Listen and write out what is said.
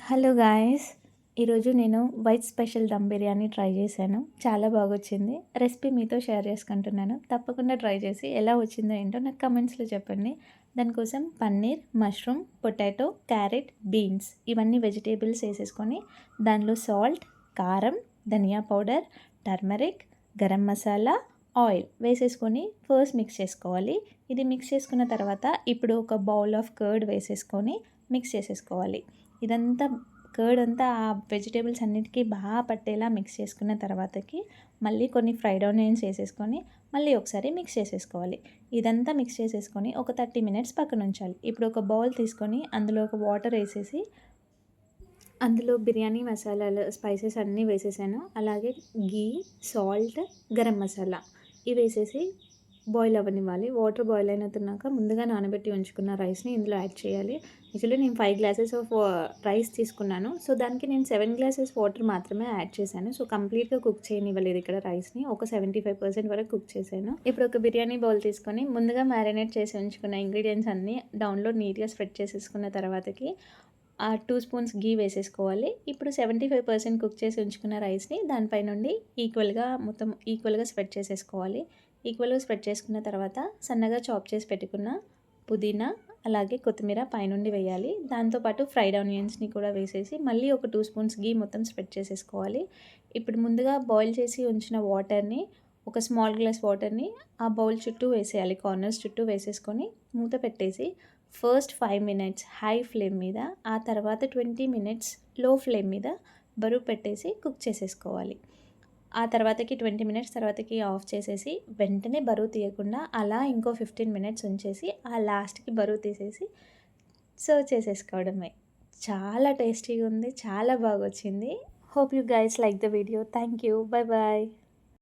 Hello guys, ఈరోజు నేను white special dum biryani try చేశాను. చాలా బాగొచ్చింది. రెసిపీ మీతో షేర్ చేసుకుంటున్నాను. తప్పకుండా ట్రై చేసి ఎలా వచ్చిందో ఏంటో నాకు కమెంట్స్లో చెప్పండి. దానికోసం paneer, mushroom, potato, carrot, beans ఇవన్నీ వెజిటేబుల్స్ వేసేసుకొని దానిలో సాల్ట్, కారం, ధనియా powder, turmeric, garam masala, oil వేసేసుకొని ఫస్ట్ మిక్స్ చేసుకోవాలి. ఇది మిక్స్ చేసుకున్న తర్వాత ఇప్పుడు ఒక బౌల్ ఆఫ్ కర్డ్ వేసేసుకొని మిక్స్ చేసేసుకోవాలి. ఇదంతా కర్డ్ అంతా ఆ వెజిటేబుల్స్ అన్నిటికీ బాగా పట్టేలా మిక్స్ చేసుకున్న తర్వాతకి మళ్ళీ కొన్ని ఫ్రైడ్ ఆనియన్స్ వేసేసుకొని మళ్ళీ ఒకసారి మిక్స్ చేసేసుకోవాలి. ఇదంతా మిక్స్ చేసేసుకొని ఒక 30 మినిట్స్ పక్కన ఉంచాలి. ఇప్పుడు ఒక బౌల్ తీసుకొని అందులో ఒక వాటర్ వేసేసి అందులో బిర్యానీ మసాలాలు స్పైసెస్ అన్నీ వేసేసాను. అలాగే గీ, సాల్ట్, గరం మసాలా ఇవి వేసేసి బాయిల్ అవ్వనివ్వాలి. వాటర్ బాయిల్ అయినతున్నాక ముందుగా నానబెట్టి ఉంచుకున్న రైస్ని ఇందులో యాడ్ చేయాలి. యాక్చువల్లీ నేను 5 గ్లాసెస్ ఆఫ్ రైస్ తీసుకున్నాను. సో దానికి నేను 7 గ్లాసెస్ వాటర్ మాత్రమే యాడ్ చేశాను. సో కంప్లీట్గా కుక్ చేయనివ్వలేదు ఇక్కడ రైస్ని. ఒక 75% వరకు కుక్ చేశాను. ఇప్పుడు ఒక బిర్యానీ బౌల్ తీసుకొని ముందుగా మ్యారినేట్ చేసి ఉంచుకున్న ఇంగ్రీడియంట్స్ అన్నీ డౌన్లో నీట్గా స్ప్రెడ్ చేసేసుకున్న తర్వాతకి 2 స్పూన్స్ గీ వేసేసుకోవాలి. ఇప్పుడు 75% కుక్ చేసి ఉంచుకున్న రైస్ని దానిపై నుండి మొత్తం ఈక్వల్గా స్ప్రెడ్ చేసేసుకోవాలి. ఈక్వల్గా స్ప్రెడ్ చేసుకున్న తర్వాత సన్నగా చాప్ చేసి పెట్టుకున్న పుదీనా అలాగే కొత్తిమీర పైనుండి వేయాలి. దాంతోపాటు ఫ్రైడ్ ఆనియన్స్ని కూడా వేసేసి మళ్ళీ ఒక 2 స్పూన్స్ గీ మొత్తం స్ప్రెడ్ చేసేసుకోవాలి. ఇప్పుడు ముందుగా బాయిల్ చేసి ఉంచిన వాటర్ని ఒక స్మాల్ గ్లాస్ వాటర్ని ఆ బౌల్ చుట్టూ వేసేయాలి. కార్నర్స్ చుట్టూ వేసేసుకొని మూత పెట్టేసి ఫస్ట్ 5 మినిట్స్ హై ఫ్లేమ్ మీద, ఆ తర్వాత 20 మినిట్స్ లో ఫ్లేమ్ మీద బరువు పెట్టేసి కుక్ చేసేసుకోవాలి. ఆ తర్వాతకి 20 మినిట్స్ తర్వాతకి ఆఫ్ చేసేసి వెంటనే బరువు తీయకుండా అలా ఇంకో 15 మినిట్స్ ఉంచేసి ఆ లాస్ట్కి బరువు తీసేసి సర్వ్ చేసేసుకోవడమే. చాలా టేస్టీగా ఉంది. చాలా బాగా వచ్చింది. Hope you guys like the video. Thank you. Bye bye.